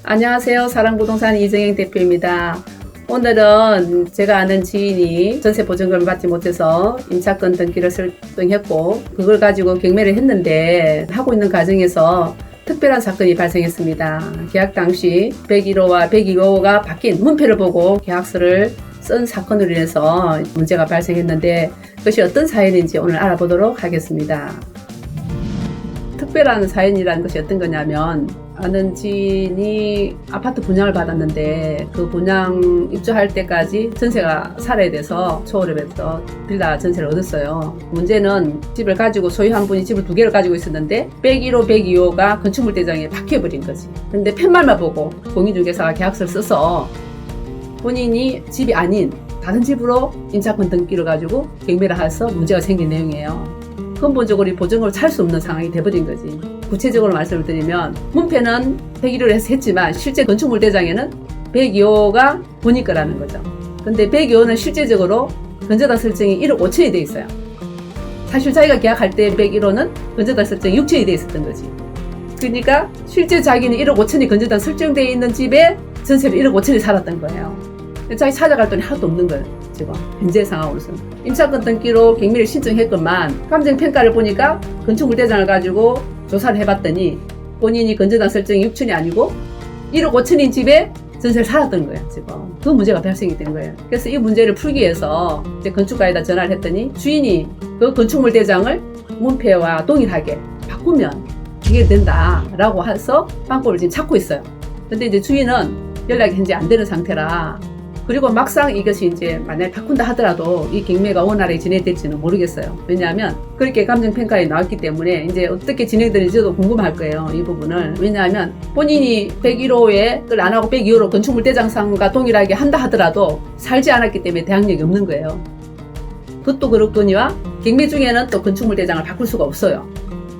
안녕하세요. 사랑부동산 이정영 대표입니다. 오늘은 제가 아는 지인이 전세 보증금을 받지 못해서 임차권 등기를 설정했고 그걸 가지고 경매를 했는데 하고 있는 과정에서 특별한 사건이 발생했습니다. 계약 당시 101호와 102호가 바뀐 문패를 보고 계약서를 쓴 사건으로 인해서 문제가 발생했는데 그것이 어떤 사연인지 오늘 알아보도록 하겠습니다. 특별한 사연이라는 것이 어떤 거냐면 아는 지인이 아파트 분양을 받았는데 그 분양 입주할 때까지 전세가 살아야 돼서 초월업에서 빌라 전세를 얻었어요. 문제는 집을 가지고 소유한 분이 집을 2개를 가지고 있었는데 101호, 102호가 건축물 대장에 바뀌어버린 거지. 근데 팻말만 보고 공인중개사가 계약서를 써서 본인이 집이 아닌 다른 집으로 임차권 등기를 가지고 경매를 해서 문제가 생긴 내용이에요. 근본적으로 이 보증금을 찰 수 없는 상황이 돼버린 거지. 구체적으로 말씀을 드리면 문패는 101호를 해서 했지만 실제 건축물 대장에는 102호가 본인 거라는 거죠. 근데 102호는 실제적으로 건저당 설정이 1억 5천이 돼 있어요. 사실 자기가 계약할 때 101호는 건저당 설정이 6천이 돼 있었던 거지. 그러니까 실제 자기는 1억 5천이 건저당 설정되어 있는 집에 전세를 1억 5천이 살았던 거예요. 자기 찾아갈 돈이 하나도 없는 거예요. 지금 현재 상황으로서는 임차권 등기로 경매를 신청했건만 감정평가를 보니까 건축물 대장을 가지고 조사를 해봤더니 본인이 건저당 설정이 6천이 아니고 1억 5천인 집에 전세를 살았던 거예요. 지금 그 문제가 발생이 된 거예요. 그래서 이 문제를 풀기 위해서 이제 건축가에다 전화를 했더니 주인이 그 건축물 대장을 문패와 동일하게 바꾸면 해결된다라고 해서 방법을 지금 찾고 있어요. 근데 이제 주인은 연락이 현재 안 되는 상태라, 그리고 막상 이것이 이제 만약에 바꾼다 하더라도 이 경매가 원활하게 진행될지는 모르겠어요. 왜냐하면 그렇게 감정평가에 나왔기 때문에 이제 어떻게 진행되는지도 궁금할 거예요. 이 부분을. 왜냐하면 본인이 101호에 그걸 안 하고 102호로 건축물 대장상과 동일하게 한다 하더라도 살지 않았기 때문에 대항력이 없는 거예요. 그것도 그렇거니와 경매 중에는 또 건축물 대장을 바꿀 수가 없어요.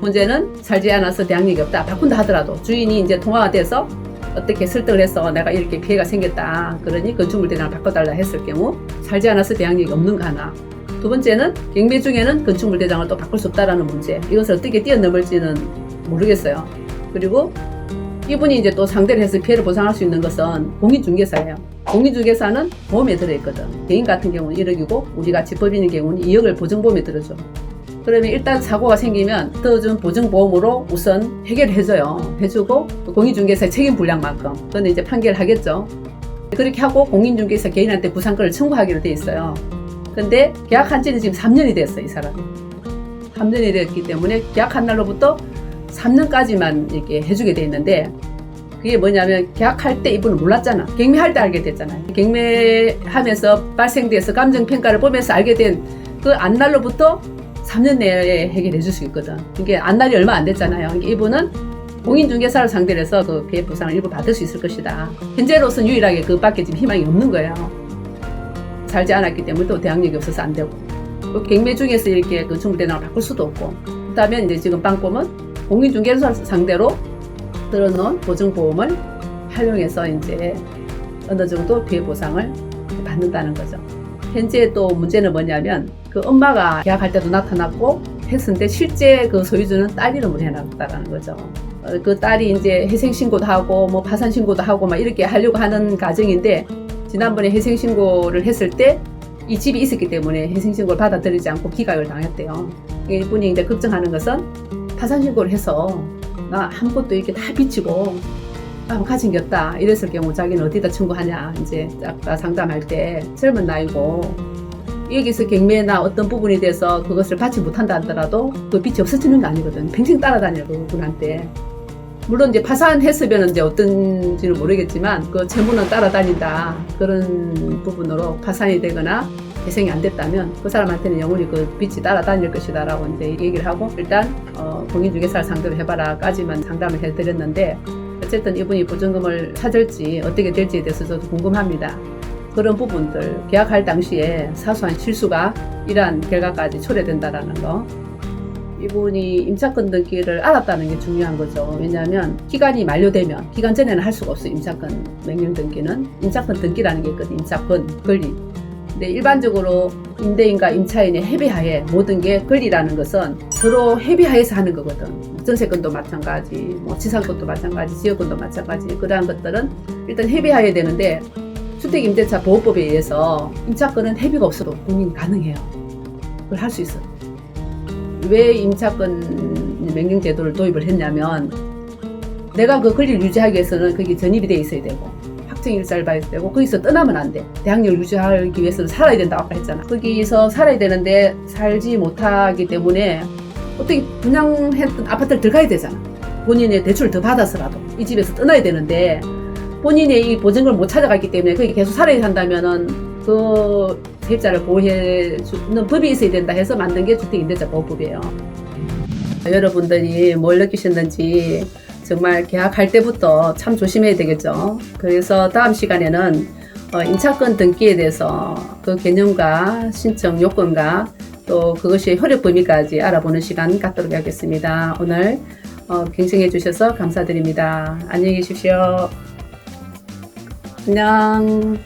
문제는 살지 않아서 대항력이 없다. 바꾼다 하더라도 주인이 이제 통화가 돼서 어떻게 설득을 해서 내가 이렇게 피해가 생겼다, 그러니 건축물 대장을 바꿔달라 했을 경우 살지 않아서 대항력이 없는 거 하나. 두 번째는 경매 중에는 건축물 대장을 또 바꿀 수 없다라는 문제. 이것을 어떻게 뛰어넘을지는 모르겠어요. 그리고 이분이 이제 또 상대를 해서 피해를 보상할 수 있는 것은 공인중개사예요. 공인중개사는 보험에 들어있거든. 개인 같은 경우는 1억이고 우리가 집법인의 경우는 2억을 보증보험에 들어줘. 그러면 일단 사고가 생기면 들어준 보증보험으로 우선 해결을 해줘요. 해주고 공인중개사의 책임 분량만큼 그건 이제 판결을 하겠죠. 그렇게 하고 공인중개사 개인한테 부상권을 청구하기로 돼 있어요. 근데 계약한 지는 지금 3년이 됐어요. 이 사람이 3년이 됐기 때문에 계약한 날로부터 3년까지만 이렇게 해주게 돼 있는데, 그게 뭐냐면 계약할 때 이분은 몰랐잖아. 경매할 때 알게 됐잖아요. 경매하면서 발생돼서 감정평가를 보면서 알게 된 그 안날로부터 3년 내에 해결해 줄 수 있거든. 이게 안날이 얼마 안 됐잖아요. 이분은 공인중개사를 상대로 해서 그 피해 보상을 일부 받을 수 있을 것이다. 현재로서는 유일하게 그밖에 지금 희망이 없는 거예요. 살지 않았기 때문에 또 대항력이 없어서 안 되고, 또 경매 중에서 이렇게 건축물 대장을 바꿀 수도 없고, 그다음에 이제 지금 방법은 공인중개사 상대로 들어놓은 보증보험을 활용해서 이제 어느 정도 피해 보상을 받는다는 거죠. 현재 또 문제는 뭐냐면 그 엄마가 계약할 때도 나타났고 했는데 실제 그 소유주는 딸 이름으로 해놨다라는 거죠. 그 딸이 이제 회생신고도 하고 뭐 파산신고도 하고 막 이렇게 하려고 하는 과정인데, 지난번에 회생신고를 했을 때 이 집이 있었기 때문에 회생신고를 받아들이지 않고 기각을 당했대요. 이분이 이제 걱정하는 것은 파산신고를 해서 나 아무것도 이렇게 다 비치고 가진 게 없다 이랬을 경우 자기는 어디다 청구하냐. 이제 아까 상담할 때 젊은 나이고 여기서 경매나 어떤 부분이 돼서 그것을 받지 못한다 하더라도 그 빚이 없어지는 거 아니거든. 평생 따라다녀 그분한테. 물론 이제 파산했으면 이제 어떤지는 모르겠지만 그 채무는 따라다닌다, 그런 부분으로 파산이 되거나 재생이 안 됐다면 그 사람한테는 영원히 그 빚이 따라다닐 것이다 라고 이제 얘기를 하고, 일단 공인중개사를 상대로 해봐라까지만 상담을 해드렸는데, 어쨌든 이분이 보증금을 찾을지 어떻게 될지에 대해서 저도 궁금합니다. 그런 부분들, 계약할 당시에 사소한 실수가 이러한 결과까지 초래된다라는 거, 이분이 임차권 등기를 알았다는 게 중요한 거죠. 왜냐하면 기간이 만료되면, 기간 전에는 할 수가 없어요. 임차권 명령 등기는 임차권 등기라는 게 있거든요. 임차권 권리. 근데 일반적으로 임대인과 임차인의 협의하에 모든 게 권리라는 것은 서로 협의하에서 하는 거거든. 전세권도 마찬가지, 뭐 지상권도 마찬가지, 지역권도 마찬가지. 그러한 것들은 일단 협의하에 되는데 주택임대차 보호법에 의해서 임차권은 협의가 없어도 공인 가능해요. 그걸 할 수 있어. 왜 임차권 명령 제도를 도입을 했냐면 내가 그 권리를 유지하기 위해서는 거기 전입이 돼 있어야 되고 확정일자를 봐야 되고 거기서 떠나면 안 돼. 대항력을 유지하기 위해서는 살아야 된다고 아까 했잖아. 거기서 살아야 되는데 살지 못하기 때문에 어떻게 분양했던 아파트를 들어가야 되잖아. 본인의 대출을 더 받아서라도 이 집에서 떠나야 되는데 본인의 이 보증금을 못 찾아갔기 때문에 거기 계속 살아야 한다면은 그 세입자를 보호해주는 법이 있어야 된다 해서 만든 게 주택임대차 보호법이에요. 여러분들이 뭘 느끼셨는지 정말 계약할 때부터 참 조심해야 되겠죠. 그래서 다음 시간에는 임차권 등기에 대해서 그 개념과 신청 요건과 또 그것이 효력 범위까지 알아보는 시간 갖도록 하겠습니다. 오늘 경청해 주셔서 감사드립니다. 안녕히 계십시오. 안녕.